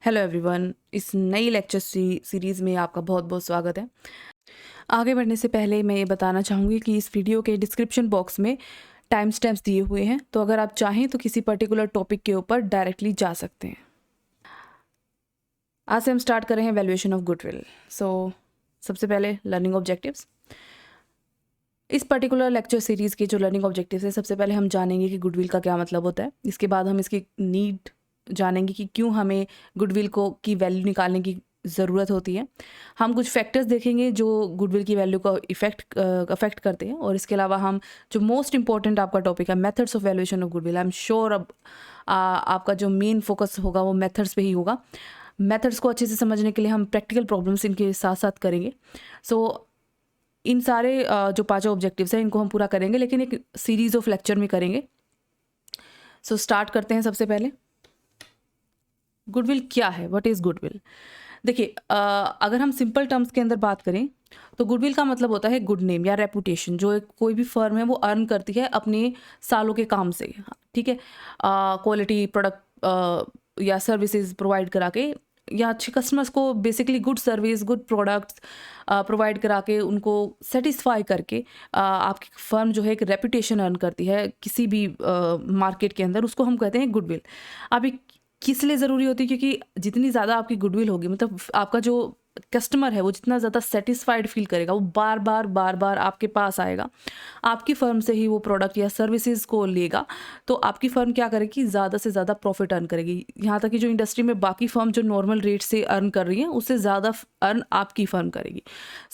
Hello everyone, इस नई lecture series में आपका बहुत बहुत स्वागत है। आगे बढ़ने से पहले मैं ये बताना चाहूँगी कि इस वीडियो के डिस्क्रिप्शन बॉक्स में टाइम स्टैम्प्स दिए हुए हैं, तो अगर आप चाहें तो किसी पर्टिकुलर टॉपिक के ऊपर डायरेक्टली जा सकते हैं। आज से हम स्टार्ट कर रहे हैं वैल्यूएशन ऑफ गुडविल। सबसे पहले लर्निंग ऑब्जेक्टिव्स। इस पर्टिकुलर लेक्चर सीरीज़ के जो लर्निंग ऑब्जेक्टिव्स है, सबसे पहले हम जानेंगे कि गुडविल का क्या मतलब होता है। इसके बाद हम इसकी नीड जानेंगे कि क्यों हमें गुडविल की वैल्यू निकालने की ज़रूरत होती है। हम कुछ फैक्टर्स देखेंगे जो गुडविल की वैल्यू को अफेक्ट करते हैं, और इसके अलावा हम जो मोस्ट इंपॉर्टेंट आपका टॉपिक है methods of valuation of goodwill, I am sure अब आपका जो मेन फोकस होगा वो मेथड्स पे ही होगा। मेथड्स को अच्छे से समझने के लिए हम प्रैक्टिकल प्रॉब्लम्स इनके साथ साथ करेंगे। इन सारे जो पांचों ऑब्जेक्टिव्स हैं इनको हम पूरा करेंगे, लेकिन एक सीरीज़ ऑफ लेक्चर में करेंगे। स्टार्ट करते हैं। सबसे पहले गुडविल क्या है, व्हाट इज़ गुडविल। देखिए, अगर हम सिंपल टर्म्स के अंदर बात करें तो गुडविल का मतलब होता है गुड नेम या रेपुटेशन, जो एक कोई भी फर्म है वो अर्न करती है अपने सालों के काम से। ठीक है, क्वालिटी प्रोडक्ट या सर्विसेज प्रोवाइड करा के, या अच्छे कस्टमर्स को basically good service good products provide करा के उनको सेटिस्फाई करके आपकी फर्म जो है एक रेपुटेशन अर्न करती है किसी भी मार्केट के अंदर, उसको हम कहते हैं गुडविल। अब ये किस लिए ज़रूरी होती है? क्योंकि जितनी ज़्यादा आपकी गुडविल होगी, मतलब आपका जो कस्टमर है वो जितना ज़्यादा सेटिस्फाइड फील करेगा, वो बार बार आपके पास आएगा, आपकी फ़र्म से ही वो प्रोडक्ट या सर्विसेज को लेगा, तो आपकी फ़र्म क्या करेगी? ज़्यादा से ज़्यादा प्रॉफिट अर्न करेगी। यहाँ तक कि जो इंडस्ट्री में बाकी फ़र्म जो नॉर्मल रेट से अर्न कर रही हैं, उससे ज़्यादा अर्न आपकी फ़र्म करेगी।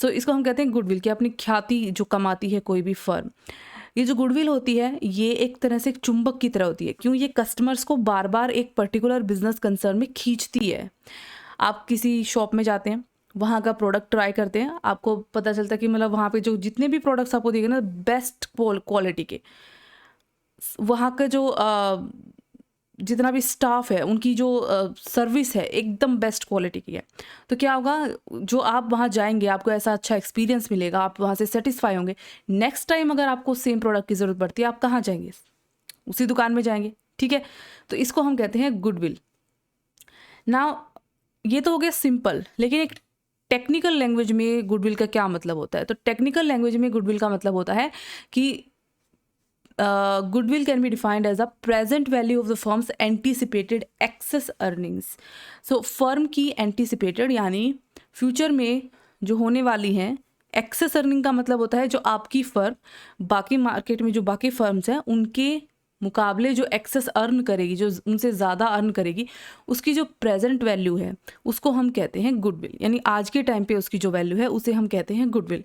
इसको हम कहते हैं गुडविल, कि अपनी ख्याति जो कमाती है कोई भी फ़र्म। ये जो गुडविल होती है ये एक तरह से एक चुंबक की तरह होती है। क्यों? ये कस्टमर्स को बार बार एक पर्टिकुलर बिजनेस कंसर्न में खींचती है। आप किसी शॉप में जाते हैं, वहाँ का प्रोडक्ट ट्राई करते हैं, आपको पता चलता है कि मतलब वहाँ पे जो जितने भी प्रोडक्ट्स आपको दिखे ना बेस्ट क्वालिटी के, वहाँ का जो जितना भी स्टाफ है उनकी जो सर्विस है एकदम बेस्ट क्वालिटी की है, तो क्या होगा? जो आप वहाँ जाएंगे आपको ऐसा अच्छा एक्सपीरियंस मिलेगा, आप वहाँ से सेटिस्फाई होंगे। नेक्स्ट टाइम अगर आपको सेम प्रोडक्ट की ज़रूरत पड़ती है, आप कहाँ जाएंगे? उसी दुकान में जाएंगे। ठीक है, तो इसको हम कहते हैं गुडविल। ना ये तो हो गया सिंपल, लेकिन एक टेक्निकल लैंग्वेज में गुडविल का क्या मतलब होता है? तो टेक्निकल लैंग्वेज में गुडविल का मतलब होता है कि goodwill can be defined as a present value of the firm's anticipated excess earnings। Firm की anticipated यानी फ्यूचर में जो होने वाली हैं एक्सेस अर्निंग का मतलब होता है जो आपकी फर्म बाकी मार्केट में जो बाकी फर्म्स हैं उनके मुकाबले जो एक्सेस अर्न करेगी, जो उनसे ज़्यादा अर्न करेगी, उसकी जो प्रेजेंट वैल्यू है उसको हम कहते हैं गुडविल। यानी आज के टाइम पे उसकी जो वैल्यू है उसे हम कहते हैं गुडविल।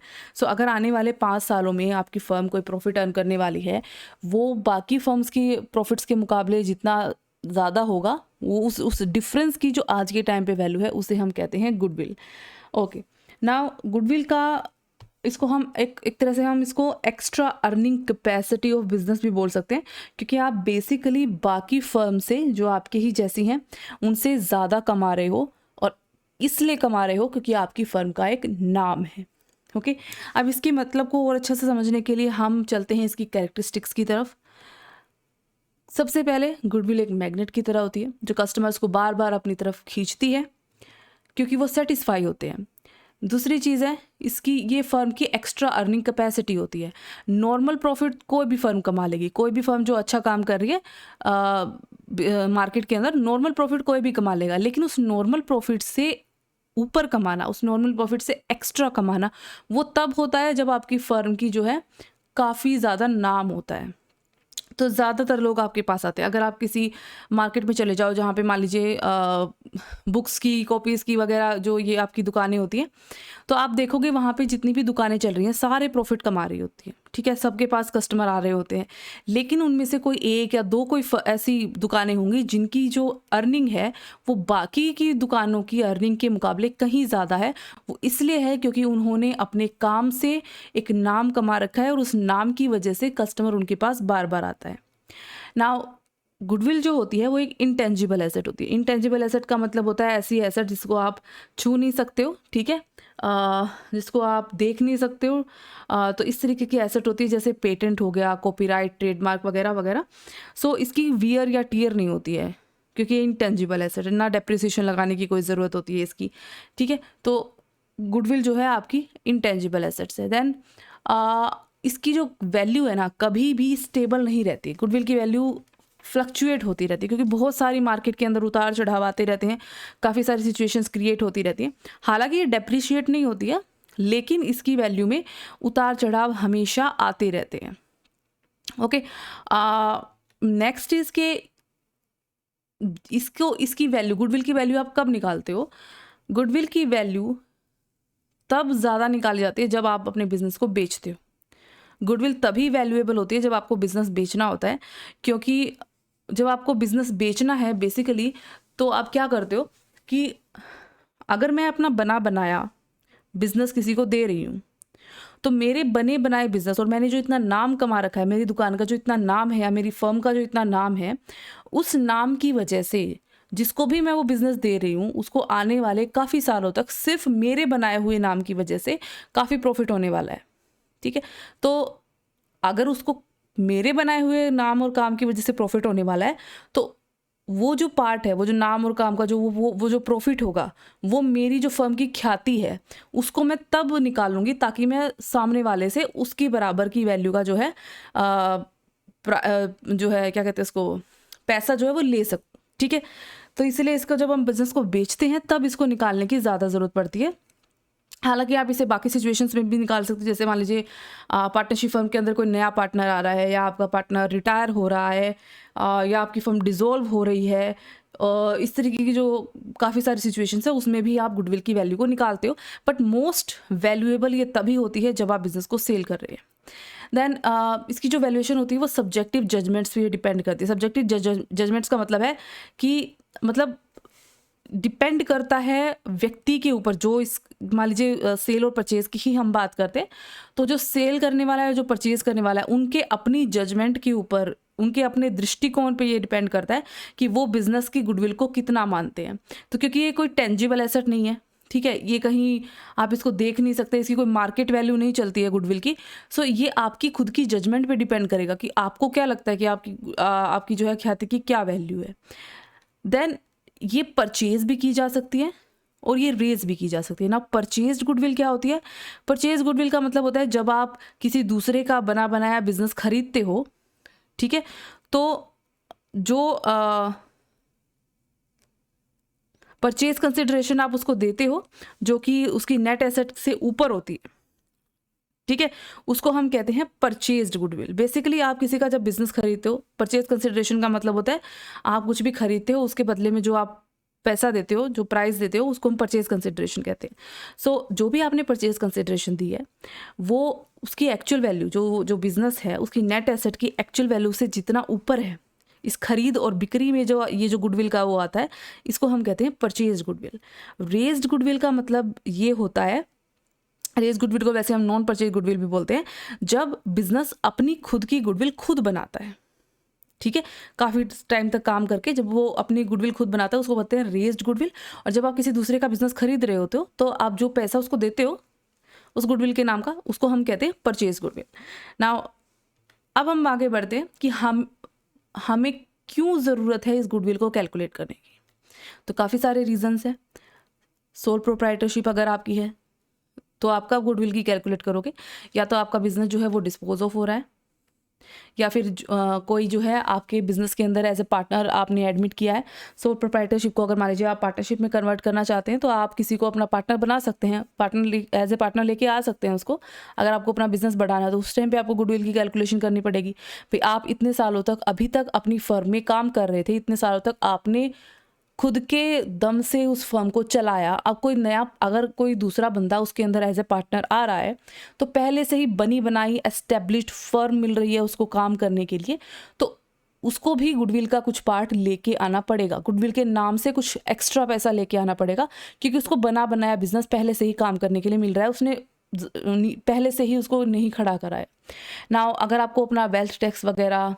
अगर आने वाले 5 सालों में आपकी फर्म कोई प्रॉफिट अर्न करने वाली है, वो बाकी फर्म्स की प्रॉफिट्स के मुकाबले जितना ज़्यादा होगा, वो उस डिफरेंस की जो आज के टाइम पे वैल्यू है उसे हम कहते हैं गुडविल। ओके, नाउ गुडविल का इसको हम एक तरह से हम इसको extra earning capacity of business भी बोल सकते हैं, क्योंकि आप बेसिकली बाकी फर्म से जो आपके ही जैसी हैं उनसे ज़्यादा कमा रहे हो, और इसलिए कमा रहे हो क्योंकि आपकी फर्म का एक नाम है। ओके, अब इसके मतलब को और अच्छे से समझने के लिए हम चलते हैं इसकी कैरेक्टरिस्टिक्स की तरफ। सबसे पहले गुडविल एक मैग्नेट की तरह होती है जो कस्टमर्स को बार बार अपनी तरफ खींचती है क्योंकि वो सेटिस्फाई होते हैं। दूसरी चीज़ है इसकी, ये फर्म की एक्स्ट्रा अर्निंग कैपेसिटी होती है। नॉर्मल प्रॉफिट कोई भी फर्म कमा लेगी, कोई भी फर्म जो अच्छा काम कर रही है मार्केट के अंदर नॉर्मल प्रॉफिट कोई भी कमा लेगा, लेकिन उस नॉर्मल प्रॉफिट से ऊपर कमाना, उस नॉर्मल प्रॉफिट से एक्स्ट्रा कमाना, वो तब होता है जब आपकी फर्म की जो है काफ़ी ज़्यादा नाम होता है। तो ज़्यादातर लोग आपके पास आते हैं। अगर आप किसी मार्केट में चले जाओ जहाँ पे मान लीजिए बुक्स की, कॉपीज़ की वगैरह जो ये आपकी दुकानें होती हैं, तो आप देखोगे वहाँ पे जितनी भी दुकानें चल रही हैं सारे प्रॉफिट कमा रही होती हैं। ठीक है, सबके पास कस्टमर आ रहे होते हैं, लेकिन उनमें से कोई एक या दो कोई ऐसी दुकानें होंगी जिनकी जो अर्निंग है वो बाकी की दुकानों की अर्निंग के मुकाबले कहीं ज़्यादा है। वो इसलिए है क्योंकि उन्होंने अपने काम से एक नाम कमा रखा है, और उस नाम की वजह से कस्टमर उनके पास बार बार आता है। नाउ गुडविल जो होती है वो एक इंटेंजिबल एसेट होती है। इंटेंजिबल एसेट का मतलब होता है ऐसी एसेट जिसको आप छू नहीं सकते हो। ठीक है, जिसको आप देख नहीं सकते हो। तो इस तरीके की एसेट होती है, जैसे पेटेंट हो गया, कॉपीराइट, ट्रेडमार्क वगैरह वगैरह। इसकी वियर या टीयर नहीं होती है, क्योंकि ये इंटेंजिबल एसेट है, ना डेप्रिसिएशन लगाने की कोई ज़रूरत होती है इसकी, ठीक है। तो गुडविल जो है आपकी इंटेंजिबल एसेट्स है। देन इसकी जो वैल्यू है ना कभी भी स्टेबल नहीं रहती, गुडविल की वैल्यू फ्लक्चुएट होती रहती है, क्योंकि बहुत सारी मार्केट के अंदर उतार चढ़ाव आते रहते हैं, काफ़ी सारी सिचुएशंस क्रिएट होती रहती हैं। हालांकि ये डेप्रिशिएट नहीं होती है, लेकिन इसकी वैल्यू में उतार चढ़ाव हमेशा आते रहते हैं। ओके, नेक्स्ट इज के इसकी वैल्यू, गुडविल की वैल्यू आप कब निकालते हो? गुडविल की वैल्यू तब ज़्यादा निकाली जाती है जब आप अपने बिजनेस को बेचते हो। गुडविल तभी वैल्यूएबल होती है जब आपको बिजनेस बेचना होता है, क्योंकि जब आपको बिजनेस बेचना है बेसिकली, तो आप क्या करते हो कि अगर मैं अपना बना बनाया बिजनेस किसी को दे रही हूँ, तो मेरे बने बनाए बिजनेस और मैंने जो इतना नाम कमा रखा है, मेरी दुकान का जो इतना नाम है या मेरी फर्म का जो इतना नाम है, उस नाम की वजह से जिसको भी मैं वो बिज़नेस दे रही हूँ उसको आने वाले काफ़ी सालों तक सिर्फ मेरे बनाए हुए नाम की वजह से काफ़ी प्रॉफिट होने वाला है, ठीक है। तो अगर उसको मेरे बनाए हुए नाम और काम की वजह से प्रॉफिट होने वाला है, तो वो जो पार्ट है, वो जो नाम और काम का जो वो जो प्रॉफिट होगा, वो मेरी जो फर्म की ख्याति है उसको मैं तब निकालूंगी ताकि मैं सामने वाले से उसकी बराबर की वैल्यू का जो है जो है क्या कहते हैं उसको, पैसा जो है वो ले सकूँ, ठीक है। तो इसलिए इसको जब हम बिजनेस को बेचते हैं तब इसको निकालने की ज़्यादा ज़रूरत पड़ती है। हालांकि आप इसे बाकी सिचुएशंस में भी निकाल सकते हैं, जैसे मान लीजिए पार्टनरशिप फर्म के अंदर कोई नया पार्टनर आ रहा है, या आपका पार्टनर रिटायर हो रहा है, या आपकी फर्म डिसॉल्व हो रही है, इस तरीके की जो काफ़ी सारी सिचुएशंस है उसमें भी आप गुडविल की वैल्यू को निकालते हो। बट मोस्ट वैल्यूएबल ये तभी होती है जब आप बिजनेस को सेल कर रहे हैं। देन इसकी जो वैल्यूएशन होती है वो सब्जेक्टिव जजमेंट्स पे डिपेंड करती है। सब्जेक्टिव जजमेंट्स का मतलब है कि मतलब डिपेंड करता है व्यक्ति के ऊपर, जो इस मान लीजिए सेल और परचेज की ही हम बात करते हैं, तो जो सेल करने वाला है, जो परचेज करने वाला है, उनके अपनी जजमेंट के ऊपर, उनके अपने दृष्टिकोण पे ये डिपेंड करता है कि वो बिजनेस की गुडविल को कितना मानते हैं। तो क्योंकि ये कोई टेंजिबल एसेट नहीं है, ठीक है, ये कहीं आप इसको देख नहीं सकते, इसकी कोई मार्केट वैल्यू नहीं चलती है गुडविल की। सो ये आपकी खुद की जजमेंट पे डिपेंड करेगा कि आपको क्या लगता है कि आपकी जो है ख्याति की क्या वैल्यू है। देन ये परचेज भी की जा सकती है और ये रेज भी की जा सकती है ना। परचेज गुडविल क्या होती है? परचेज गुडविल का मतलब होता है जब आप किसी दूसरे का बना बनाया बिजनेस खरीदते हो, ठीक है, तो जो परचेज कंसिडरेशन आप उसको देते हो जो कि उसकी नेट एसेट से ऊपर होती है, ठीक है, उसको हम कहते हैं परचेज्ड गुडविल। बेसिकली आप किसी का जब बिजनेस खरीदते हो, परचेज कंसिडरेशन का मतलब होता है आप कुछ भी खरीदते हो, उसके बदले में जो आप पैसा देते हो, जो प्राइस देते हो, उसको हम परचेज कंसिडरेशन कहते हैं। सो जो भी आपने परचेज कंसिडरेशन दी है वो उसकी एक्चुअल वैल्यू, जो बिजनेस है उसकी नेट एसेट की एक्चुअल वैल्यू से जितना ऊपर है, इस खरीद और बिक्री में जो ये जो गुडविल का वो आता है, इसको हम कहते हैं परचेज गुडविल। रेज्ड गुडविल का मतलब ये होता है, रेज गुडविल को वैसे हम नॉन परचेज गुडविल भी बोलते हैं, जब बिजनेस अपनी खुद की गुडविल खुद बनाता है, ठीक है, काफ़ी टाइम तक काम करके जब वो अपनी गुडविल खुद बनाता है उसको बोलते हैं रेज्ड गुडविल। और जब आप किसी दूसरे का बिजनेस खरीद रहे होते हो तो आप जो पैसा उसको देते हो उस गुडविल के नाम का, उसको हम कहते हैं परचेज गुडविल। नाउ अब हम आगे बढ़ते हैं कि हमें क्यों ज़रूरत है इस गुडविल को कैलकुलेट करने की। तो काफ़ी सारे रीजंस हैं। सोल प्रोप्राइटरशिप अगर आपकी है तो आपका गुडविल की कैलकुलेट करोगे, या तो आपका बिजनेस जो है वो डिस्पोज ऑफ हो रहा है, या फिर कोई जो है आपके बिजनेस के अंदर एज ए पार्टनर आपने एडमिट किया है। सोल प्रोप्राइटरशिप को अगर मान लीजिए आप पार्टनरशिप में कन्वर्ट करना चाहते हैं तो आप किसी को अपना पार्टनर बना सकते हैं, एज ए पार्टनर लेके आ सकते हैं उसको। अगर आपको अपना बिजनेस बढ़ाना है तो उस टाइम पे आपको गुडविल की कैलकुलेशन करनी पड़ेगी। फिर आप इतने सालों तक अभी तक अपनी फर्म में काम कर रहे थे, इतने सालों तक आपने खुद के दम से उस फर्म को चलाया। अब कोई नया, अगर कोई दूसरा बंदा उसके अंदर एज ए पार्टनर आ रहा है तो पहले से ही बनी बनाई एस्टेब्लिश्ड फर्म मिल रही है उसको काम करने के लिए, तो उसको भी गुडविल का कुछ पार्ट लेके आना पड़ेगा, गुडविल के नाम से कुछ एक्स्ट्रा पैसा लेके आना पड़ेगा, क्योंकि उसको बना बनाया बिजनेस पहले से ही काम करने के लिए मिल रहा है, उसने पहले से ही उसको नहीं खड़ा करा है। नाउ अगर आपको अपना वेल्थ टैक्स वगैरह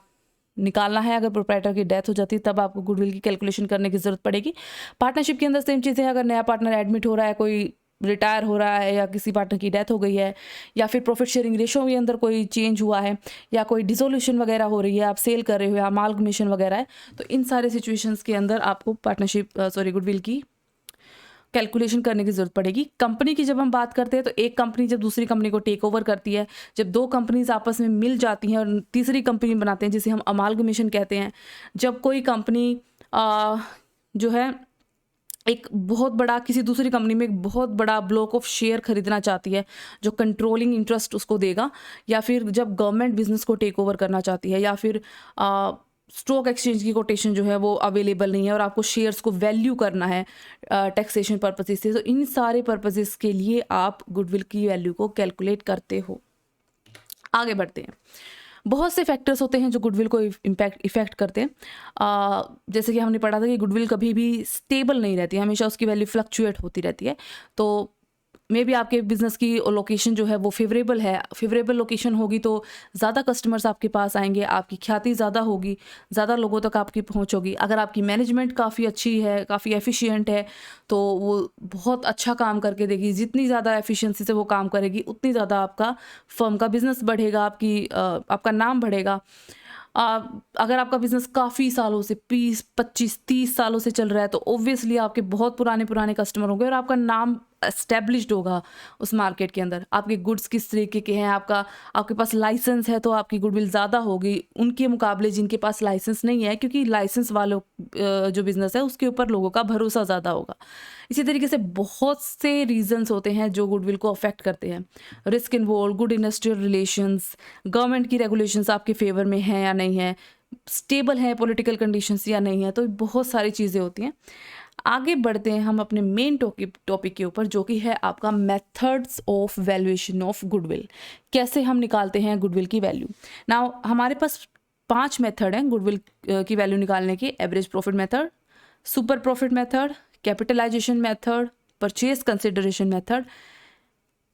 निकालना है, अगर प्रोप्राइटर की डेथ हो जाती है तब आपको गुडविल की कैलकुलेशन करने की ज़रूरत पड़ेगी। पार्टनरशिप के अंदर सेम चीज़ है, अगर नया पार्टनर एडमिट हो रहा है, कोई रिटायर हो रहा है या किसी पार्टनर की डेथ हो गई है या फिर प्रॉफिट शेयरिंग रेशो के अंदर कोई चेंज हुआ है या कोई डिसोल्यूशन वगैरह हो रही है, आप सेल कर रहे हो या अमालगमेशन वगैरह है, तो इन सारे सिचुएशंस के अंदर आपको गुडविल की कैलकुलेशन करने की ज़रूरत पड़ेगी। कंपनी की जब हम बात करते हैं तो एक कंपनी जब दूसरी कंपनी को टेक ओवर करती है, जब दो कंपनीज आपस में मिल जाती हैं और तीसरी कंपनी बनाते हैं जिसे हम अमालगमेशन कहते हैं, जब कोई कंपनी जो है एक बहुत बड़ा किसी दूसरी कंपनी में एक बहुत बड़ा ब्लॉक ऑफ शेयर खरीदना चाहती है जो कंट्रोलिंग इंटरेस्ट उसको देगा, या फिर जब गवर्नमेंट बिजनेस को टेक ओवर करना चाहती है, या फिर स्टॉक एक्सचेंज की कोटेशन जो है वो अवेलेबल नहीं है और आपको शेयर्स को वैल्यू करना है टैक्सेशन पर्पसेस से, तो इन सारे पर्पसेस के लिए आप गुडविल की वैल्यू को कैलकुलेट करते हो। आगे बढ़ते हैं। बहुत से फैक्टर्स होते हैं जो गुडविल को इफेक्ट करते हैं। जैसे कि हमने पढ़ा था कि गुडविल कभी भी स्टेबल नहीं रहती है, हमेशा उसकी वैल्यू फ्लक्चुएट होती रहती है। तो मे बी आपके बिजनेस की लोकेशन जो है वो फेवरेबल है, फेवरेबल लोकेशन होगी तो ज़्यादा कस्टमर्स आपके पास आएंगे, आपकी ख्याति ज़्यादा होगी, ज़्यादा लोगों तक आपकी पहुंच होगी। अगर आपकी मैनेजमेंट काफ़ी अच्छी है, काफ़ी एफिशिएंट है, तो वो बहुत अच्छा काम करके देगी। जितनी ज़्यादा एफिशिएंसी से वो काम करेगी उतनी ज़्यादा आपका फर्म का बिजनेस बढ़ेगा, आपका नाम बढ़ेगा। अगर आपका बिजनेस काफ़ी सालों से 20, 25, 30 सालों से चल रहा है तो ऑब्वियसली आपके बहुत पुराने कस्टमर होंगे और आपका नाम एस्टेब्लिश्ड होगा उस मार्केट के अंदर। आपके गुड्स किस तरीके के हैं, आपके पास लाइसेंस है तो आपकी गुडविल ज़्यादा होगी उनके मुकाबले जिनके पास लाइसेंस नहीं है, क्योंकि लाइसेंस वालों जो बिज़नेस है उसके ऊपर लोगों का भरोसा ज़्यादा होगा। इसी तरीके से बहुत से रीजंस होते हैं जो गुडविल को अफेक्ट करते हैं। Risk involve, good industrial relations, government की रेगुलेशंस आपके फेवर में हैं या नहीं है, स्टेबल है पॉलिटिकल कंडीशंस या नहीं है, तो बहुत सारी चीज़ें होती हैं। आगे बढ़ते हैं हम अपने मेन टॉपिक के ऊपर, जो कि है आपका methods of valuation of goodwill. कैसे हम निकालते हैं गुडविल की वैल्यू। नाउ हमारे पास 5 मेथड हैं गुडविल की वैल्यू निकालने के। Average profit method, super profit method, capitalisation method, purchase consideration method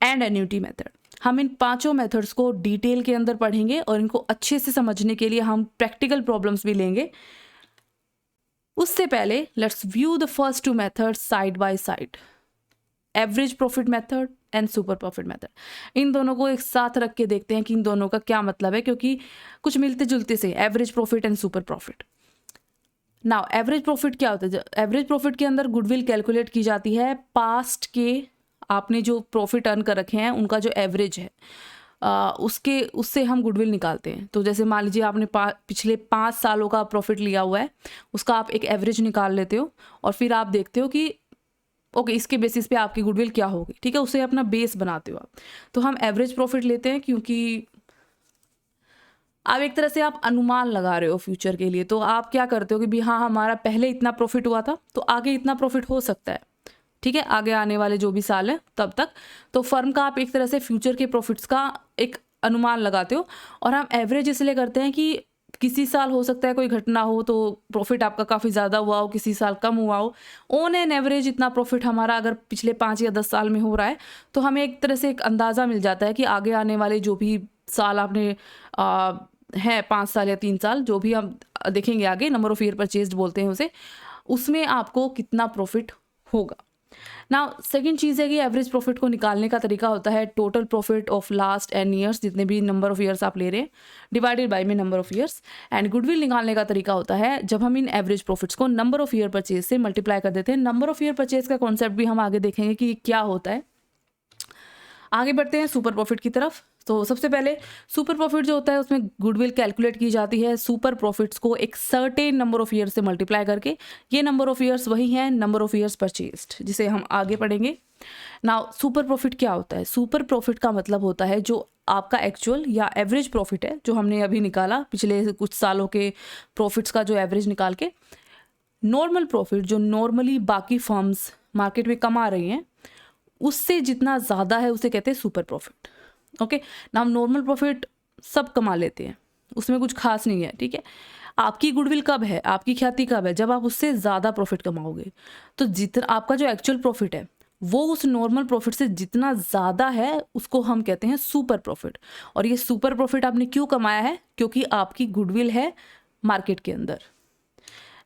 and annuity method. हम इन 5 मेथड्स को डिटेल के अंदर पढ़ेंगे और इनको अच्छे से समझने के लिए हम प्रैक्टिकल प्रॉब्लम्स भी लेंगे। उससे पहले let's view the first 2 methods side by side, average profit method and super profit method. इन दोनों को एक साथ रख के देखते हैं कि इन दोनों का क्या मतलब है, क्योंकि कुछ मिलते जुलते से average profit and super profit. Now average profit क्या होता है? एवरेज प्रॉफिट के अंदर गुडविल कैलकुलेट की जाती है पास्ट के आपने जो प्रॉफिट अर्न कर रखे हैं उनका जो एवरेज है उससे हम गुडविल निकालते हैं। तो जैसे मान लीजिए आपने पिछले 5 सालों का प्रॉफिट लिया हुआ है, उसका आप एक एवरेज निकाल लेते हो और फिर आप देखते हो कि ओके इसके बेसिस पे आपकी गुडविल क्या होगी, ठीक है, उसे अपना बेस बनाते हो आप। तो हम एवरेज प्रॉफिट लेते हैं क्योंकि आप एक तरह से आप अनुमान लगा रहे हो फ्यूचर के लिए। तो आप क्या करते हो कि भी हाँ हमारा पहले इतना प्रॉफिट हुआ था तो आगे इतना प्रॉफिट हो सकता है, ठीक है, आगे आने वाले जो भी साल है तब तक। तो फर्म का आप एक तरह से फ्यूचर के प्रॉफिट्स का एक अनुमान लगाते हो। और हम एवरेज इसलिए करते हैं कि किसी साल हो सकता है कोई घटना हो तो प्रॉफिट आपका काफ़ी ज़्यादा हुआ हो, किसी साल कम हुआ हो। ऑन एन एवरेज इतना प्रॉफिट हमारा अगर पिछले 5 या 10 साल में हो रहा है तो हमें एक तरह से एक अंदाज़ा मिल जाता है कि आगे आने वाले जो भी साल आपने है 5 साल या 3 साल जो भी हम देखेंगे आगे, नंबर ऑफ ईयर परचेज्ड बोलते हैं उसे, उसमें आपको कितना प्रॉफिट होगा। नाउ सेकंड चीज़ है कि एवरेज प्रॉफिट को निकालने का तरीका होता है total profit of last n years, जितने भी नंबर ऑफ ईयर्स आप ले रहे हैं डिवाइडेड बाय में number of years. And goodwill निकालने का तरीका होता है जब हम इन एवरेज प्रॉफिट्स को नंबर ऑफ ईयर परचेज से मल्टीप्लाई कर देते हैं। नंबर ऑफ ईयर परचेज का कॉन्सेप्ट भी हम आगे देखेंगे कि क्या होता है। आगे बढ़ते हैं सुपर प्रॉफिट की तरफ। तो सबसे पहले सुपर प्रॉफिट जो होता है उसमें गुडविल कैलकुलेट की जाती है सुपर प्रॉफिट्स को एक सर्टेन नंबर ऑफ ईयर्स से मल्टीप्लाई करके। ये नंबर ऑफ ईयर्स वही हैं नंबर ऑफ ईयर्स परचेज्ड, जिसे हम आगे पढ़ेंगे। नाउ सुपर प्रॉफिट क्या होता है? सुपर प्रॉफिट का मतलब होता है जो आपका एक्चुअल या एवरेज प्रॉफिट है जो हमने अभी निकाला पिछले कुछ सालों के प्रॉफिट्स का जो एवरेज निकाल के, नॉर्मल प्रॉफिट जो नॉर्मली बाकी फर्म्स मार्केट में कमा रही हैं उससे जितना ज़्यादा है उसे कहते हैं super profit. Okay, now normal profit सब कमा लेते हैं, उसमें कुछ खास नहीं है, ठीक है। आपकी गुडविल कब है, आपकी ख्याति कब है? जब आप उससे ज़्यादा प्रॉफिट कमाओगे। तो जितना आपका जो एक्चुअल प्रॉफिट है वो उस नॉर्मल प्रॉफिट से जितना ज़्यादा है उसको हम कहते हैं सुपर प्रॉफिट। और ये सुपर प्रॉफिट आपने क्यों कमाया है? क्योंकि आपकी गुडविल है मार्केट के अंदर।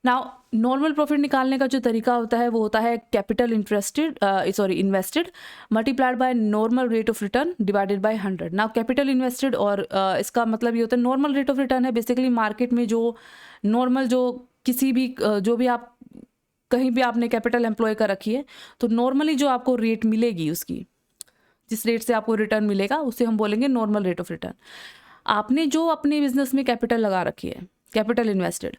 नाउ नॉर्मल प्रॉफिट निकालने का जो तरीका होता है वो होता है capital invested multiplied by normal rate of return divided by 100। Now capital invested और इसका मतलब ये होता है नॉर्मल रेट ऑफ रिटर्न है बेसिकली मार्केट में जो नॉर्मल जो किसी भी जो भी आप कहीं भी आपने कैपिटल एम्प्लॉय कर रखी है तो नॉर्मली जो आपको रेट मिलेगी उसकी जिस रेट से आपको रिटर्न मिलेगा उसे हम बोलेंगे नॉर्मल रेट ऑफ रिटर्न। आपने जो अपने बिजनेस में कैपिटल लगा रखी है कैपिटल इन्वेस्टेड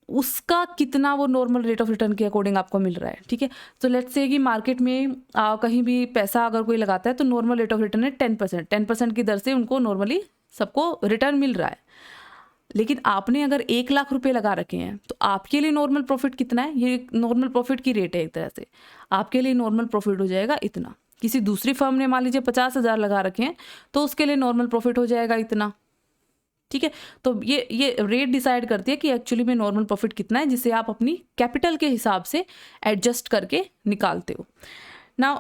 उसका कितना वो नॉर्मल रेट ऑफ रिटर्न के अकॉर्डिंग आपको मिल रहा है। ठीक है, तो लेट्स से कि मार्केट में कहीं भी पैसा अगर कोई लगाता है तो नॉर्मल रेट ऑफ रिटर्न है 10%। 10% की दर से उनको नॉर्मली सबको रिटर्न मिल रहा है। लेकिन आपने अगर 1 लाख रुपए लगा रखे हैं तो आपके लिए नॉर्मल प्रॉफिट कितना है, ये नॉर्मल प्रॉफिट की रेट है एक तरह से। आपके लिए नॉर्मल प्रॉफिट हो जाएगा इतना। किसी दूसरी फर्म ने मान लीजिए 50,000 लगा रखे हैं तो उसके लिए नॉर्मल प्रॉफिट हो जाएगा इतना। ठीक है, तो ये रेट डिसाइड करती है कि एक्चुअली में नॉर्मल प्रॉफिट कितना है जिसे आप अपनी कैपिटल के हिसाब से एडजस्ट करके निकालते हो। नाउ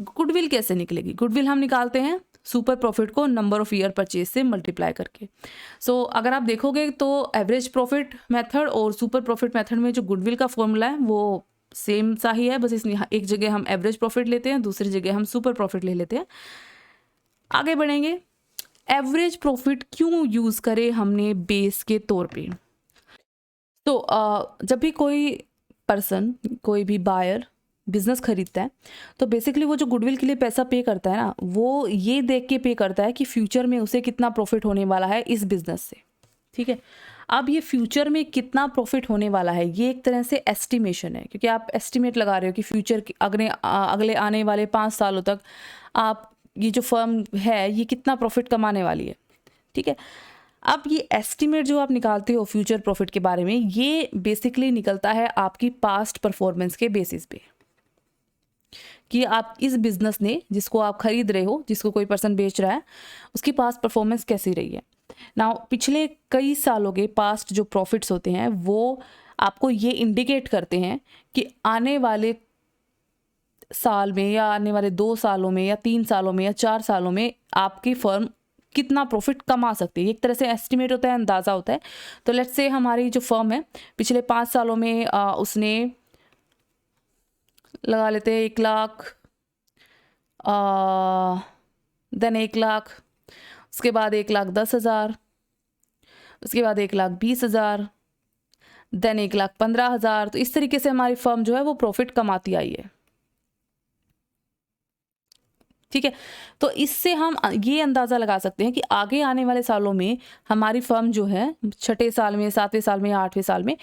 गुडविल कैसे निकलेगी? गुडविल हम निकालते हैं सुपर प्रॉफिट को नंबर ऑफ ईयर परचेज से मल्टीप्लाई करके। सो अगर आप देखोगे तो एवरेज प्रॉफिट मेथड और सुपर प्रॉफिट मेथड में जो गुडविल का फॉर्मूला है वो सेम सा ही है, बस इसमें एक जगह हम एवरेज प्रॉफिट लेते हैं, दूसरी जगह हम सुपर प्रॉफिट ले लेते हैं। आगे बढ़ेंगे, एवरेज प्रॉफिट क्यों यूज़ करें हमने बेस के तौर पे? तो जब भी कोई पर्सन कोई भी बायर बिजनेस खरीदता है तो बेसिकली वो जो गुडविल के लिए पैसा पे करता है ना वो ये देख के पे करता है कि फ्यूचर में उसे कितना प्रॉफिट होने वाला है इस बिजनेस से। ठीक है, अब ये फ्यूचर में कितना प्रॉफिट होने वाला है ये एक तरह से एस्टिमेशन है, क्योंकि आप एस्टिमेट लगा रहे हो कि फ्यूचर अगले आने वाले 5 सालों तक आप ये जो फर्म है ये कितना प्रॉफिट कमाने वाली है। ठीक है, अब ये एस्टिमेट जो आप निकालते हो फ्यूचर प्रॉफिट के बारे में ये बेसिकली निकलता है आपकी पास्ट परफॉर्मेंस के बेसिस पे कि आप इस बिजनेस ने जिसको आप खरीद रहे हो, जिसको कोई पर्सन बेच रहा है, उसकी पास्ट परफॉर्मेंस कैसी रही है। नाउ पिछले कई सालों के पास्ट जो प्रॉफिट्स होते हैं वो आपको ये इंडिकेट करते हैं कि आने वाले साल में या आने वाले 2 सालों में या 3 सालों में या 4 सालों में आपकी फर्म कितना प्रॉफिट कमा सकती है। एक तरह से एस्टिमेट होता है, अंदाज़ा होता है। तो लेट्स से हमारी जो फर्म है पिछले 5 सालों में उसने लगा लेते हैं 1 लाख, देन 1 लाख, उसके बाद 1,10,000, उसके बाद 1,20,000, देन 1,15,000। तो इस तरीके से हमारी फर्म जो है वो प्रॉफिट कमाती आई है। ठीक है, तो इससे हम ये अंदाज़ा लगा सकते हैं कि आगे आने वाले सालों में हमारी फर्म जो है 6ठे साल में, 7वें साल में या 8वें साल में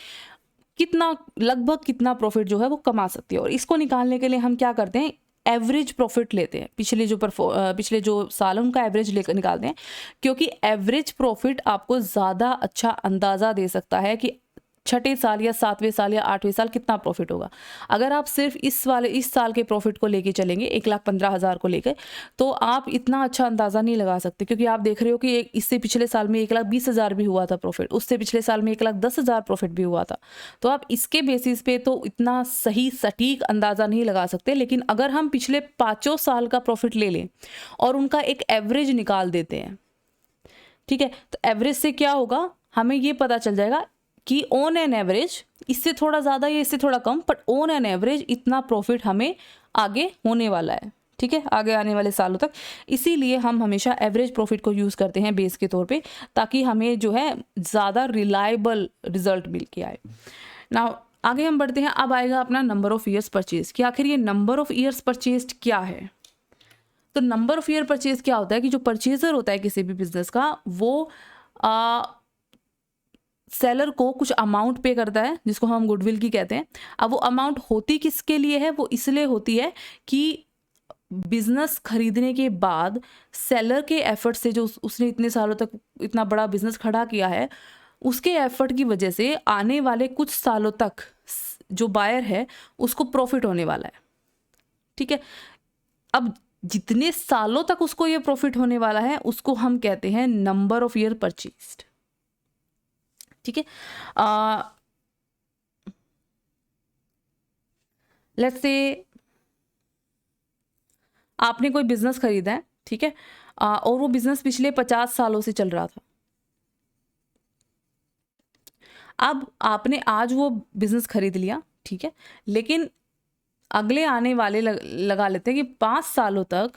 लगभग कितना प्रॉफिट जो है वो कमा सकती है। और इसको निकालने के लिए हम क्या करते हैं, एवरेज प्रॉफिट लेते हैं, पिछले जो साल उनका एवरेज लेकर निकालते हैं, क्योंकि एवरेज प्रॉफिट आपको ज़्यादा अच्छा अंदाज़ा दे सकता है कि 6ठे साल या 7वें साल या 8वें साल कितना प्रॉफिट होगा। अगर आप सिर्फ इस साल के प्रॉफिट को लेके चलेंगे 1,15,000 को लेकर, तो आप इतना अच्छा अंदाज़ा नहीं लगा सकते, क्योंकि आप देख रहे हो कि इससे पिछले साल में 1,20,000 भी हुआ था प्रॉफिट, उससे पिछले साल में 1,10,000 प्रॉफिट भी हुआ था। तो आप इसके बेसिस पे तो इतना सही सटीक अंदाज़ा नहीं लगा सकते। लेकिन अगर हम पिछले 5 साल का प्रॉफिट ले लें और उनका एक एवरेज निकाल देते हैं, ठीक है, तो एवरेज से क्या होगा, हमें ये पता चल जाएगा कि ऑन एन एवरेज इससे थोड़ा ज़्यादा या इससे थोड़ा कम, बट ऑन एन एवरेज इतना प्रॉफिट हमें आगे होने वाला है। ठीक है, आगे आने वाले सालों तक। इसीलिए हम हमेशा एवरेज प्रॉफिट को यूज़ करते हैं बेस के तौर पे, ताकि हमें जो है ज़्यादा रिलायबल रिजल्ट मिल के आए। नाउ आगे हम बढ़ते हैं। अब आएगा अपना नंबर ऑफ़ ईयर्स परचेज कि आखिर ये नंबर ऑफ़ ईयर्स परचेज क्या है। तो नंबर ऑफ़ ईयर परचेज क्या होता है कि जो परचेजर होता है किसी भी बिजनेस का, वो सेलर को कुछ अमाउंट पे करता है जिसको हम गुडविल की कहते हैं। अब वो अमाउंट होती किसके लिए है, वो इसलिए होती है कि बिजनेस खरीदने के बाद सेलर के एफर्ट से, जो उसने इतने सालों तक इतना बड़ा बिजनेस खड़ा किया है, उसके एफर्ट की वजह से आने वाले कुछ सालों तक जो बायर है उसको प्रॉफिट होने वाला है। ठीक है, अब जितने सालों तक उसको ये प्रॉफिट होने वाला है उसको हम कहते हैं नंबर ऑफ ईयर परचेज्ड। ठीक है, लेट्स से आपने कोई बिजनेस खरीदा है, ठीक है, और वो बिजनेस पिछले 50 सालों से चल रहा था। अब आपने आज वो बिजनेस खरीद लिया, ठीक है, लेकिन अगले आने वाले लगा लेते हैं कि 5 सालों तक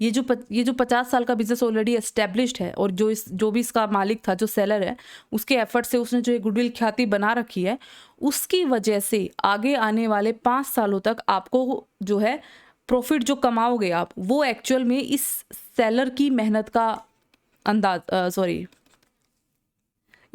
ये जो 50 साल का बिजनेस ऑलरेडी एस्टेब्लिश्ड है, और जो भी इसका मालिक था, जो सेलर है, उसके एफर्ट से उसने जो गुडविल ख्याति बना रखी है, उसकी वजह से आगे आने वाले 5 सालों तक आपको जो है प्रॉफिट जो कमाओगे आप, वो एक्चुअल में इस सेलर की मेहनत का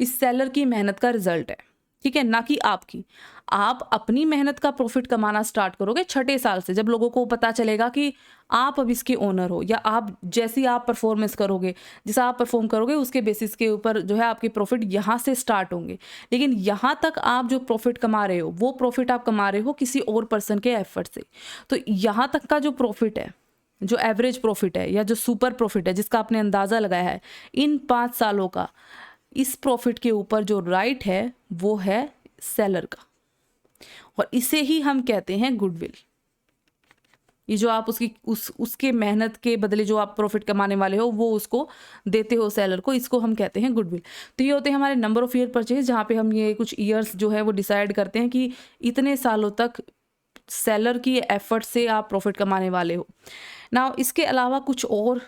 इस सेलर की मेहनत का रिजल्ट है, ठीक है, ना कि आपकी। आप अपनी मेहनत का प्रॉफिट कमाना स्टार्ट करोगे 6ठे साल से, जब लोगों को पता चलेगा कि आप अब इसके ओनर हो, या आप जैसी आप परफॉर्मेंस करोगे, जैसा आप परफॉर्म करोगे, उसके बेसिस के ऊपर जो है आपके प्रॉफिट यहाँ से स्टार्ट होंगे। लेकिन यहाँ तक आप जो प्रॉफिट कमा रहे हो, वो प्रॉफिट आप कमा रहे हो किसी और पर्सन के एफर्ट से। तो यहाँ तक का जो प्रॉफिट है, जो एवरेज प्रॉफिट है या जो सुपर प्रॉफिट है, जिसका आपने अंदाज़ा लगाया है इन 5 सालों का, इस प्रॉफिट के ऊपर जो राइट है वो है सेलर का, और इसे ही हम कहते हैं गुडविल। ये जो आप उसके मेहनत के बदले जो आप प्रॉफिट कमाने वाले हो, वो उसको देते हो सेलर को, इसको हम कहते हैं गुडविल। तो ये होते हैं हमारे नंबर ऑफ ईयर परचेज, जहाँ पे हम ये कुछ ईयर्स जो है वो डिसाइड करते हैं कि इतने सालों तक सेलर की एफर्ट से आप प्रॉफिट कमाने वाले हो। ना इसके अलावा कुछ और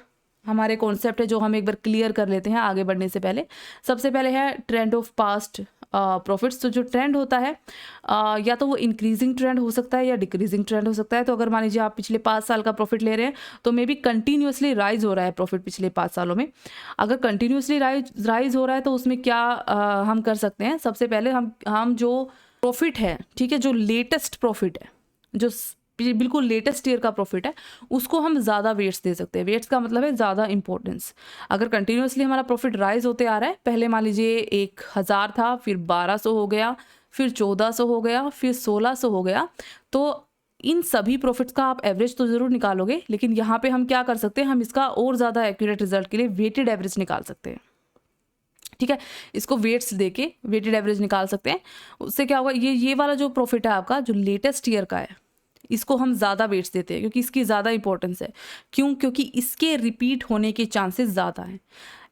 हमारे कॉन्सेप्ट है जो हम एक बार क्लियर कर लेते हैं आगे बढ़ने से पहले। सबसे पहले है ट्रेंड ऑफ पास्ट प्रॉफिट्स। तो जो ट्रेंड होता है या तो वो इंक्रीजिंग ट्रेंड हो सकता है या डिक्रीजिंग ट्रेंड हो सकता है। तो अगर मान लीजिए आप पिछले 5 साल का प्रॉफिट ले रहे हैं, तो मे बी कंटिन्यूसली राइज हो रहा है प्रॉफिट पिछले 5 सालों में। अगर कंटिन्यूसली राइज हो रहा है तो उसमें क्या हम कर सकते हैं, सबसे पहले हम जो प्रॉफिट है, ठीक है, जो लेटेस्ट प्रॉफिट है, जो बिल्कुल लेटेस्ट ईयर का प्रॉफिट है, उसको हम ज़्यादा वेट्स दे सकते हैं। वेट्स का मतलब है ज़्यादा इंपॉर्टेंस। अगर कंटिन्यूसली हमारा प्रॉफिट राइज होते आ रहा है, पहले मान लीजिए 1000 था, फिर 1200 हो गया, फिर 1400 हो गया, फिर 1600 हो गया, तो इन सभी प्रॉफिट्स का आप एवरेज तो ज़रूर निकालोगे, लेकिन यहाँ पे हम क्या कर सकते हैं, हम इसका और ज़्यादा एक्यूरेट रिजल्ट के लिए वेटेड एवरेज निकाल सकते हैं। ठीक है, इसको वेट्स देके वेटेड एवरेज निकाल सकते हैं। उससे क्या होगा, ये वाला जो प्रॉफिट है आपका, जो लेटेस्ट ईयर का है, इसको हम ज़्यादा वेट्स देते हैं क्योंकि इसकी ज़्यादा इंपॉर्टेंस है। क्यों? क्योंकि इसके रिपीट होने के चांसेस ज़्यादा हैं।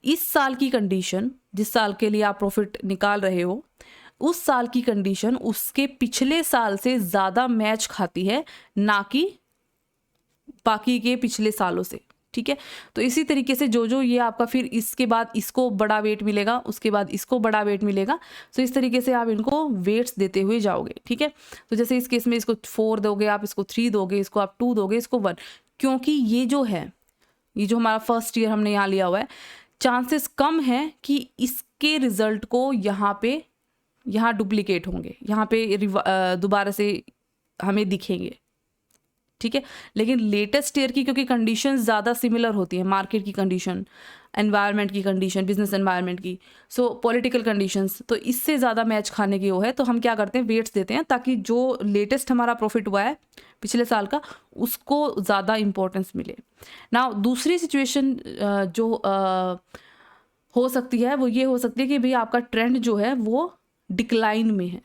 इस साल की कंडीशन, जिस साल के लिए आप प्रॉफिट निकाल रहे हो, उस साल की कंडीशन उसके पिछले साल से ज़्यादा मैच खाती है, ना कि बाकी के पिछले सालों से। ठीक है, तो इसी तरीके से जो ये आपका फिर इसके बाद इसको बड़ा वेट मिलेगा, उसके बाद इसको बड़ा वेट मिलेगा। तो इस तरीके से आप इनको वेट्स देते हुए जाओगे। ठीक है, तो जैसे इस केस में इसको 4 दोगे, आप इसको 3 दोगे, इसको आप 2 दोगे, इसको 1, क्योंकि ये जो है, ये जो हमारा फर्स्ट ईयर हमने यहाँ लिया हुआ है, चांसेस कम है कि इसके रिजल्ट को यहाँ डुप्लीकेट होंगे, यहाँ पे दोबारा से हमें दिखेंगे। ठीक है, लेकिन लेटेस्ट ईयर की क्योंकि कंडीशन ज़्यादा सिमिलर होती है, मार्केट की कंडीशन, एनवायरनमेंट की कंडीशन, बिजनेस एनवायरनमेंट की, सो पॉलिटिकल कंडीशंस, तो इससे ज़्यादा मैच खाने की वो है। तो हम क्या करते हैं, वेट्स देते हैं ताकि जो लेटेस्ट हमारा प्रॉफिट हुआ है पिछले साल का, उसको ज़्यादा इंपॉर्टेंस मिले ना। दूसरी सिचुएशन जो हो सकती है वो ये हो सकती है कि भाई आपका ट्रेंड जो है वो डिक्लाइन में है,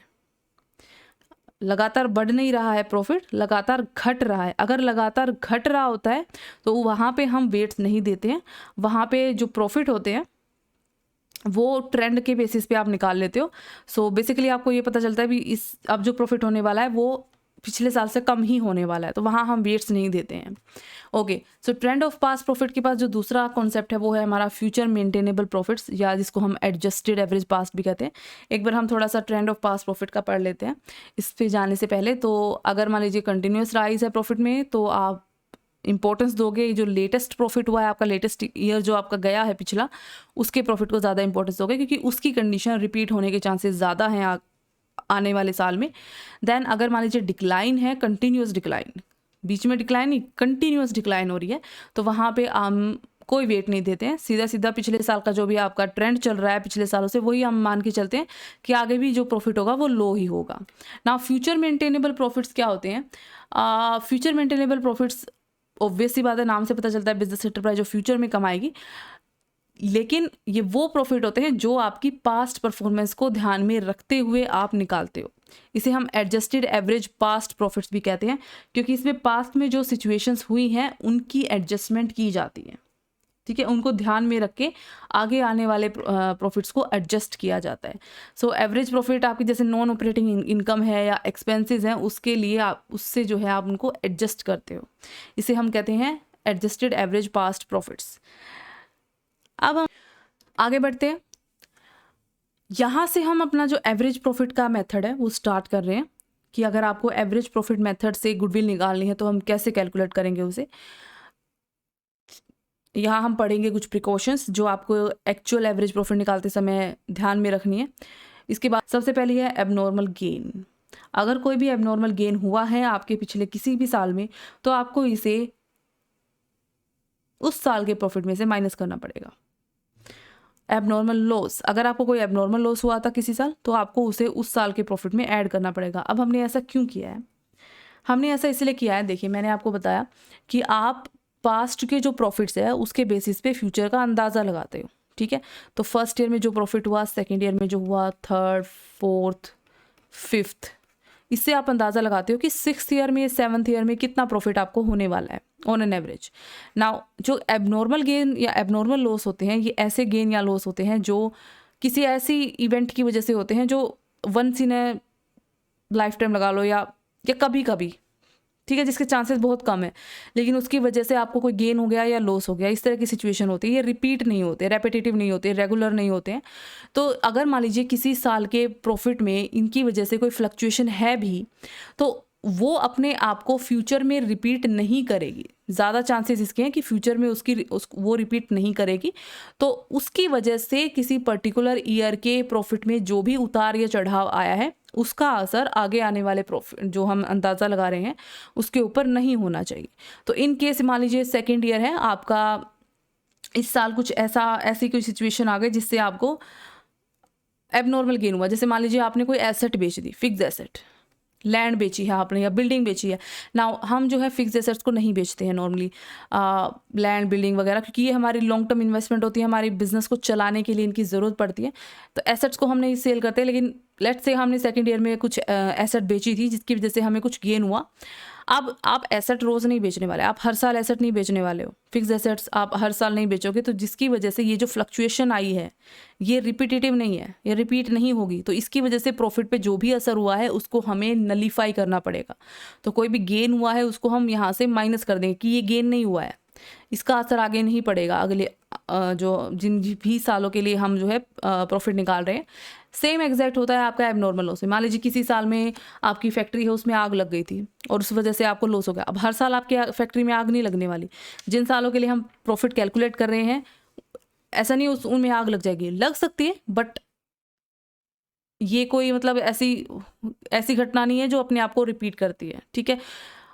लगातार बढ़ नहीं रहा है प्रॉफिट, लगातार घट रहा है। अगर लगातार घट रहा होता है तो वहाँ पे हम वेट्स नहीं देते हैं, वहाँ पे जो प्रॉफिट होते हैं वो ट्रेंड के बेसिस पे आप निकाल लेते हो। सो बेसिकली आपको ये पता चलता है भी इस अब जो प्रॉफिट होने वाला है वो पिछले साल से कम ही होने वाला है, तो वहाँ हम वेट्स नहीं देते हैं। Okay, so trend of past profit के पास जो दूसरा कॉन्सेप्ट है वो है हमारा फ्यूचर मेंटेनेबल प्रॉफिट्स, या जिसको हम एडजस्टेड एवरेज पास्ट भी कहते हैं। एक बार हम थोड़ा सा ट्रेंड ऑफ पास्ट प्रॉफिट का पढ़ लेते हैं इस पे जाने से पहले। तो अगर मान लीजिए कंटिन्यूस राइज है प्रॉफिट में, तो आप इंपॉर्टेंस दोगे जो लेटेस्ट प्रॉफिट हुआ है आपका, लेटेस्ट ईयर जो आपका गया है पिछला, उसके प्रॉफिट को ज़्यादा इंपॉर्टेंस दोगे क्योंकि उसकी कंडीशन रिपीट होने के चांसेस ज़्यादा हैं आने वाले साल में। देन अगर मान लीजिए डिक्लाइन है, कंटिन्यूस डिक्लाइन, बीच में डिक्लाइन नहीं, कंटिन्यूस डिक्लाइन हो रही है, तो वहाँ पे हम कोई वेट नहीं देते हैं, सीधा पिछले साल का जो भी आपका ट्रेंड चल रहा है पिछले सालों से, वही हम मान के चलते हैं कि आगे भी जो प्रॉफिट होगा वो लो ही होगा ना। फ्यूचर मेंटेनेबल प्रॉफिट्स क्या होते हैं? फ्यूचर मेंटेनेबल प्रॉफिट्स ऑब्वियस सी बात है, नाम से पता चलता है बिजनेस एंटरप्राइज जो फ्यूचर में कमाएगी, लेकिन ये वो प्रॉफिट होते हैं जो आपकी पास्ट परफॉर्मेंस को ध्यान में रखते हुए आप निकालते हो। इसे हम एडजस्टेड एवरेज पास्ट प्रॉफिट्स भी कहते हैं क्योंकि इसमें पास्ट में जो सिचुएशंस हुई हैं उनकी एडजस्टमेंट की जाती है। ठीक है, उनको ध्यान में रख के आगे आने वाले प्रॉफिट्स को एडजस्ट किया जाता है। सो एवरेज प्रॉफिट आपकी जैसे नॉन ऑपरेटिंग इनकम है या एक्सपेंसेस हैं, उसके लिए आप उससे जो है आप उनको एडजस्ट करते हो, इसे हम कहते हैं एडजस्टेड एवरेज पास्ट प्रॉफिट्स। अब हम आगे बढ़ते हैं। यहाँ से हम अपना जो एवरेज प्रॉफिट का मेथड है वो स्टार्ट कर रहे हैं कि अगर आपको एवरेज प्रॉफिट मेथड से गुडविल निकालनी है तो हम कैसे कैलकुलेट करेंगे उसे। यहाँ हम पढ़ेंगे कुछ प्रिकॉशंस जो आपको एक्चुअल एवरेज प्रॉफिट निकालते समय ध्यान में रखनी है। इसके बाद सबसे पहले है एबनॉर्मल गेन। अगर कोई भी एबनॉर्मल गेन हुआ है आपके पिछले किसी भी साल में, तो आपको इसे उस साल के प्रॉफिट में से माइनस करना पड़ेगा। एबनॉर्मल लॉस, अगर आपको कोई एबनॉर्मल लॉस हुआ था किसी साल, तो आपको उसे उस साल के प्रॉफिट में ऐड करना पड़ेगा। अब हमने ऐसा क्यों किया है? हमने ऐसा इसलिए किया है, देखिए मैंने आपको बताया कि आप पास्ट के जो प्रॉफिट्स है उसके बेसिस पे फ्यूचर का अंदाज़ा लगाते हो, ठीक है। तो फर्स्ट ईयर में जो प्रॉफिट हुआ, सेकेंड ईयर में जो हुआ, थर्ड, फोर्थ, फिफ्थ, इससे आप अंदाज़ा लगाते हो कि सिक्स्थ ईयर में, सेवन्थ ईयर में कितना प्रॉफिट आपको होने वाला है ऑन एन एवरेज। नाउ जो एबनॉर्मल गेन या एबनॉर्मल लॉस होते हैं, ये ऐसे गेन या लॉस होते हैं जो किसी ऐसी इवेंट की वजह से होते हैं जो once in a lifetime लगा लो या कभी कभी, ठीक है, जिसके चांसेस बहुत कम है, लेकिन उसकी वजह से आपको कोई गेन हो गया या लॉस हो गया, इस तरह की सिचुएशन होती है। ये रिपीट नहीं होते, रेपिटेटिव नहीं होते, रेगुलर नहीं होते हैं। तो अगर मान लीजिए किसी साल के प्रॉफिट में इनकी वजह से कोई फ्लक्चुएशन है भी, तो वो अपने आप को फ्यूचर में रिपीट नहीं करेगी। ज़्यादा चांसेस इसके हैं कि फ्यूचर में वो रिपीट नहीं करेगी। तो उसकी वजह से किसी पर्टिकुलर ईयर के प्रॉफिट में जो भी उतार या चढ़ाव आया है, उसका असर आगे आने वाले प्रॉफिट जो हम अंदाज़ा लगा रहे हैं उसके ऊपर नहीं होना चाहिए। तो इन केस मान लीजिए सेकेंड ईयर है आपका, इस साल कुछ ऐसी कोई सिचुएशन आ गई जिससे आपको एबनॉर्मल गेन हुआ। जैसे मान लीजिए आपने कोई एसेट बेच दी, फिक्स एसेट, लैंड बेची है आपने या बिल्डिंग बेची है। नाउ हम जो है फिक्स एसेट्स को नहीं बेचते हैं नॉर्मली, लैंड, बिल्डिंग वगैरह, क्योंकि ये हमारी लॉन्ग टर्म इन्वेस्टमेंट होती है, हमारी बिजनेस को चलाने के लिए इनकी ज़रूरत पड़ती है। तो एसेट्स को हम नहीं सेल करते। लेकिन लेट्स से हमने सेकेंड ईयर में कुछ एसेट बेची थी जिसकी वजह से हमें कुछ गेन हुआ। अब आप एसेट रोज़ नहीं बेचने वाले, आप हर साल एसेट नहीं बेचने वाले हो। फिक्स एसेट्स आप हर साल नहीं बेचोगे, तो जिसकी वजह से ये जो फ्लक्चुएशन आई है ये रिपीटेटिव नहीं है, ये रिपीट नहीं होगी। तो इसकी वजह से प्रॉफिट पे जो भी असर हुआ है उसको हमें नलीफाई करना पड़ेगा। तो कोई भी गेन हुआ है उसको हम यहाँ से माइनस कर देंगे कि ये गेन नहीं हुआ है, इसका असर आगे नहीं पड़ेगा अगले जो जिन भी सालों के लिए हम जो है प्रॉफिट निकाल रहे हैं। सेम एग्जैक्ट होता है आपका एबनॉर्मल लॉस में। मान लीजिए किसी साल में आपकी फैक्ट्री है, उसमें आग लग गई थी और उस वजह से आपको लॉस हो गया। अब हर साल आपके फैक्ट्री में आग नहीं लगने वाली। जिन सालों के लिए हम प्रॉफिट कैलकुलेट कर रहे हैं, ऐसा नहीं उनमें आग लग जाएगी, लग सकती है, बट ये कोई मतलब ऐसी घटना नहीं है जो अपने आप को रिपीट करती है, ठीक है।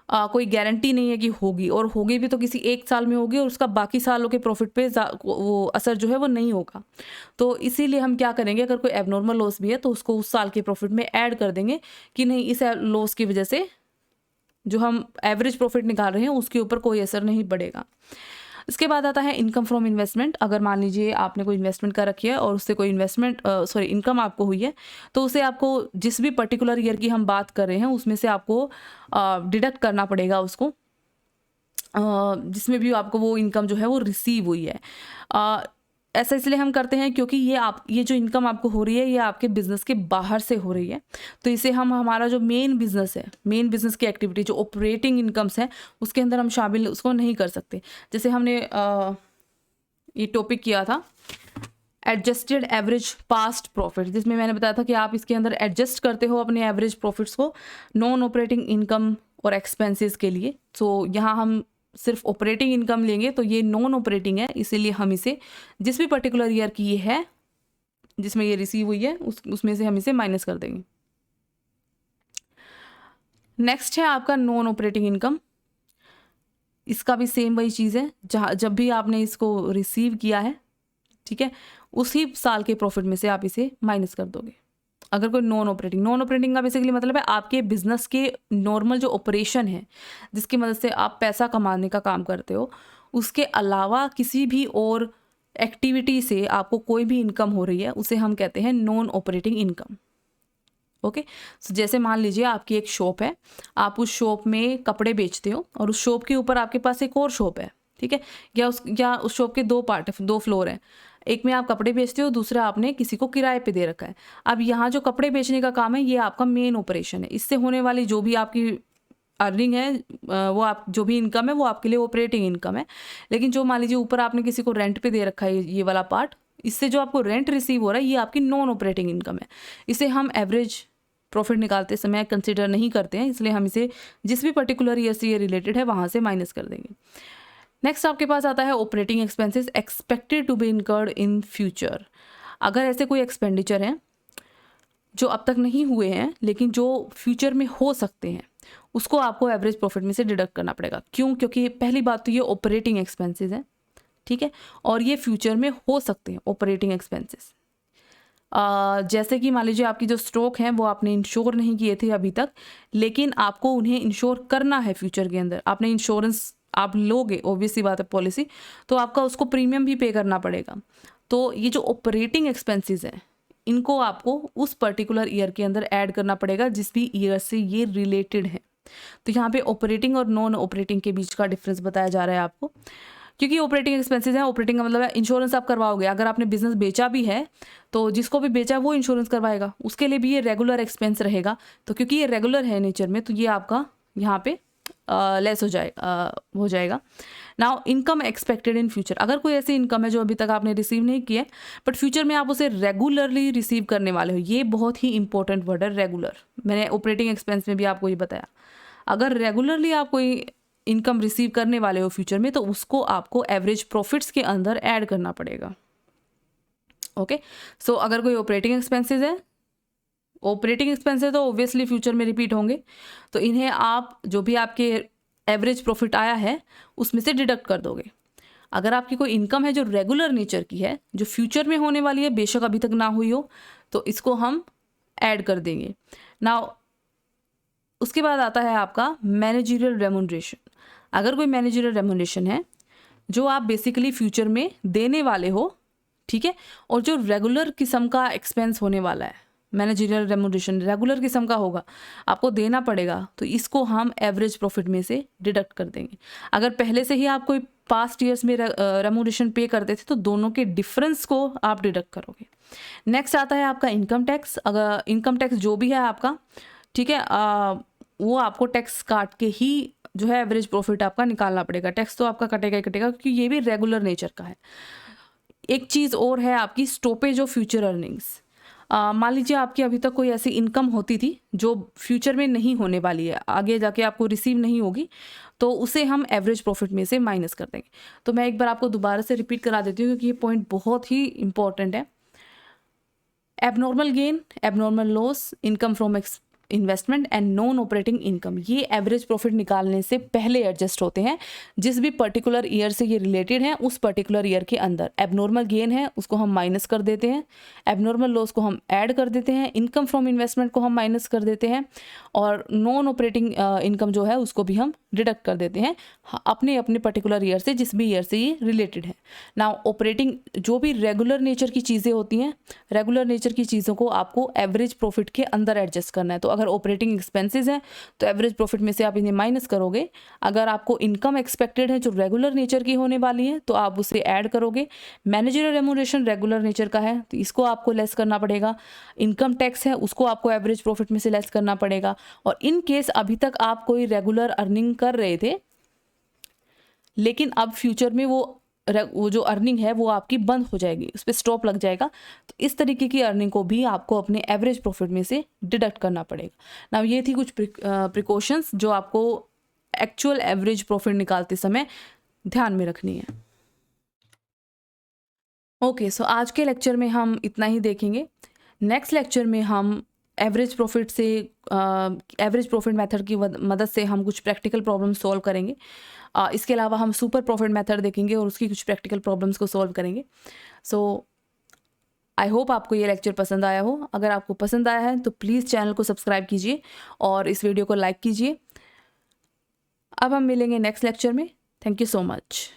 कोई गारंटी नहीं है कि होगी, और होगी भी तो किसी एक साल में होगी और उसका बाकी सालों के प्रॉफिट पे वो असर जो है वो नहीं होगा। तो इसीलिए हम क्या करेंगे, अगर कोई एबनॉर्मल लॉस भी है तो उसको उस साल के प्रॉफिट में ऐड कर देंगे कि नहीं, इस लॉस की वजह से जो हम एवरेज प्रॉफिट निकाल रहे हैं उसके ऊपर कोई असर नहीं पड़ेगा। इसके बाद आता है इनकम फ्रॉम इन्वेस्टमेंट। अगर मान लीजिए आपने कोई इन्वेस्टमेंट कर रखी है और उससे कोई इनकम आपको हुई है, तो उसे आपको जिस भी पर्टिकुलर ईयर की हम बात कर रहे हैं उसमें से आपको डिडक्ट करना पड़ेगा उसको, जिसमें भी आपको वो इनकम जो है वो रिसीव हुई है। ऐसा इसलिए हम करते हैं क्योंकि ये जो इनकम आपको हो रही है ये आपके बिजनेस के बाहर से हो रही है। तो इसे हम हमारा जो मेन बिजनेस है, मेन बिजनेस की एक्टिविटी जो ऑपरेटिंग इनकम्स है उसके अंदर हम शामिल उसको नहीं कर सकते। जैसे हमने ये टॉपिक किया था एडजस्टेड एवरेज पास्ट प्रॉफिट, जिसमें मैंने बताया था कि आप इसके अंदर एडजस्ट करते हो अपने एवरेज प्रॉफिट्स को नॉन ऑपरेटिंग इनकम और एक्सपेंसेस के लिए। तो यहाँ हम सिर्फ ऑपरेटिंग इनकम लेंगे तो ये नॉन ऑपरेटिंग है, इसीलिए हम इसे जिस भी पर्टिकुलर ईयर की ये है जिसमें ये रिसीव हुई है उसमें से हम इसे माइनस कर देंगे। नेक्स्ट है आपका नॉन ऑपरेटिंग इनकम। इसका भी सेम वही चीज़ है, जब भी आपने इसको रिसीव किया है, ठीक है, उसी साल के प्रॉफिट में से आप इसे माइनस कर दोगे। अगर कोई नॉन ऑपरेटिंग का बेसिकली मतलब है आपके बिजनेस के नॉर्मल जो ऑपरेशन है जिसकी मदद से आप पैसा कमाने का काम करते हो, उसके अलावा किसी भी और एक्टिविटी से आपको कोई भी इनकम हो रही है उसे हम कहते हैं नॉन ऑपरेटिंग इनकम। ओके, सो जैसे मान लीजिए आपकी एक शॉप है, आप उस शॉप में कपड़े बेचते हो और उस शॉप के ऊपर आपके पास एक और शॉप है, ठीक है, या उस शॉप के 2 पार्ट है, 2 फ्लोर हैं, एक में आप कपड़े बेचते हो, दूसरा आपने किसी को किराए पे दे रखा है। अब यहाँ जो कपड़े बेचने का काम है ये आपका मेन ऑपरेशन है, इससे होने वाली जो भी आपकी अर्निंग है वो आप जो भी इनकम है वो आपके लिए ऑपरेटिंग इनकम है। लेकिन जो मान लीजिए ऊपर आपने किसी को रेंट पे दे रखा है ये वाला पार्ट, इससे जो आपको रेंट रिसीव हो रहा है ये आपकी नॉन ऑपरेटिंग इनकम है। इसे हम एवरेज प्रॉफिट निकालते समय कंसिडर नहीं करते हैं, इसलिए हम इसे जिस भी पर्टिकुलर ईयर से ये रिलेटेड है वहाँ से माइनस कर देंगे। नेक्स्ट आपके पास आता है operating expenses expected to be incurred in future. अगर ऐसे कोई एक्सपेंडिचर हैं जो अब तक नहीं हुए हैं लेकिन जो फ्यूचर में हो सकते हैं, उसको आपको एवरेज प्रॉफिट में से डिडक्ट करना पड़ेगा। क्यों? क्योंकि पहली बात तो ये ऑपरेटिंग एक्सपेंसेस हैं, ठीक है, और ये फ्यूचर में हो सकते हैं ऑपरेटिंग एक्सपेंसेस। जैसे कि मान लीजिए आपकी जो स्टॉक हैं वो आपने इंश्योर नहीं किए थे अभी तक, लेकिन आपको उन्हें इंश्योर करना है फ्यूचर के अंदर। आपने इंश्योरेंस आप लोगे, ऑब्वियसली बात है पॉलिसी, तो आपका उसको प्रीमियम भी पे करना पड़ेगा। तो ये जो ऑपरेटिंग एक्सपेंसेस हैं इनको आपको उस पर्टिकुलर ईयर के अंदर ऐड करना पड़ेगा जिस भी ईयर से ये रिलेटेड है। तो यहाँ पे ऑपरेटिंग और नॉन ऑपरेटिंग के बीच का डिफरेंस बताया जा रहा है आपको, क्योंकि ऑपरेटिंग एक्सपेंसेस है, ऑपरेटिंग का मतलब है इंश्योरेंस आप करवाओगे। अगर आपने बिजनेस बेचा भी है तो जिसको भी बेचा वो इंश्योरेंस करवाएगा, उसके लिए भी ये रेगुलर एक्सपेंस रहेगा। तो क्योंकि ये रेगुलर है नेचर में तो ये आपका यहाँ पे लेस हो जाएगा। Now income expected in future, अगर कोई ऐसी इनकम है जो अभी तक आपने रिसीव नहीं की है बट फ्यूचर में आप उसे रेगुलरली रिसीव करने वाले हो, ये बहुत ही इंपॉर्टेंट वर्ड है रेगुलर। मैंने ऑपरेटिंग एक्सपेंस में भी आपको ये बताया, अगर रेगुलरली आप कोई इनकम रिसीव करने वाले हो फ्यूचर में तो उसको आपको एवरेज प्रॉफिट्स के अंदर ऐड करना पड़ेगा। ओके, सो अगर कोई ऑपरेटिंग एक्सपेंसेस है, ऑपरेटिंग एक्सपेंसेस तो ऑब्वियसली फ्यूचर में रिपीट होंगे, तो इन्हें आप जो भी आपके एवरेज प्रॉफिट आया है उसमें से डिडक्ट कर दोगे। अगर आपकी कोई इनकम है जो रेगुलर नेचर की है, जो फ्यूचर में होने वाली है, बेशक अभी तक ना हुई हो, तो इसको हम ऐड कर देंगे। नाउ उसके बाद आता है आपका मैनेजरियल रेम्यूनरेशन। अगर कोई मैनेजरियल रेम्यूनरेशन है जो आप बेसिकली फ्यूचर में देने वाले हो, ठीक है, और जो रेगुलर किस्म का एक्सपेंस होने वाला है, मैनेजरियल रेम्यूनरेशन रेगुलर किस्म का होगा, आपको देना पड़ेगा, तो इसको हम एवरेज प्रॉफिट में से डिडक्ट कर देंगे। अगर पहले से ही आप कोई पास्ट ईयर्स में रेम्यूनरेशन पे करते थे तो दोनों के डिफरेंस को आप डिडक्ट करोगे। नेक्स्ट आता है आपका इनकम टैक्स। अगर इनकम टैक्स जो भी है आपका, ठीक है, वो आपको टैक्स काट के ही जो है एवरेज प्रॉफिट आपका निकालना पड़ेगा। टैक्स तो आपका कटेगा ही कटेगा क्योंकि ये भी रेगुलर नेचर का है। एक चीज़ और है आपकी स्टॉपेज ऑफ फ्यूचर अर्निंग्स। मान लीजिए आपकी अभी तक कोई ऐसी इनकम होती थी जो फ्यूचर में नहीं होने वाली है, आगे जाके आपको रिसीव नहीं होगी, तो उसे हम एवरेज प्रॉफिट में से माइनस कर देंगे। तो मैं एक बार आपको दोबारा से रिपीट करा देती हूँ क्योंकि ये पॉइंट बहुत ही इंपॉर्टेंट है। Abnormal gain, abnormal loss, income from investment and non operating income, ये एवरेज प्रॉफिट निकालने से पहले एडजस्ट होते हैं जिस भी पर्टिकुलर ईयर से ये रिलेटेड हैं उस पर्टिकुलर ईयर के अंदर। एबनॉर्मल गेन है उसको हम माइनस कर देते हैं, एबनॉर्मल लॉस को हम ऐड कर देते हैं, इनकम फ्रॉम इन्वेस्टमेंट को हम माइनस कर देते हैं और नॉन ऑपरेटिंग इनकम जो है उसको भी हम डिडक्ट कर देते हैं अपने अपने पर्टिकुलर ईयर से, जिस भी ईयर से ये रिलेटेड है। नाउ ऑपरेटिंग जो भी रेगुलर नेचर की चीज़ें होती हैं, रेगुलर नेचर की चीज़ों को आपको एवरेज प्रॉफिट के अंदर एडजस्ट करना है। तो अगर ऑपरेटिंग एक्सपेंसेस हैं तो एवरेज प्रॉफिट में से आप इन्हें माइनस करोगे। अगर आपको इनकम एक्सपेक्टेड है जो रेगुलर नेचर की होने वाली है तो आप उसे ऐड करोगे। मैनेजरियल रेम्यूनरेशन रेगुलर नेचर का है तो इसको आपको लेस करना पड़ेगा। इनकम टैक्स है उसको आपको एवरेज प्रॉफिट में से लेस करना पड़ेगा। और इन केस अभी तक आप कोई रेगुलर अर्निंग कर रहे थे लेकिन अब फ्यूचर में वो जो अर्निंग है वो आपकी बंद हो जाएगी, उस पर स्टॉप लग जाएगा, तो इस तरीके की अर्निंग को भी आपको अपने एवरेज प्रॉफिट में से डिडक्ट करना पड़ेगा। ना ये थी कुछ प्रिकॉशंस जो आपको एक्चुअल एवरेज प्रॉफिट निकालते समय ध्यान में रखनी है। ओके, सो आज के लेक्चर में हम इतना ही देखेंगे। नेक्स्ट लेक्चर में हम एवरेज प्रॉफिट मेथड की मदद से हम कुछ प्रैक्टिकल प्रॉब्लम सॉल्व करेंगे। इसके अलावा हम सुपर प्रॉफिट मेथड देखेंगे और उसकी कुछ प्रैक्टिकल प्रॉब्लम्स को सॉल्व करेंगे। सो आई होप आपको ये लेक्चर पसंद आया हो। अगर आपको पसंद आया है तो प्लीज़ चैनल को सब्सक्राइब कीजिए और इस वीडियो को लाइक कीजिए। अब हम मिलेंगे नेक्स्ट लेक्चर में। Thank you so much.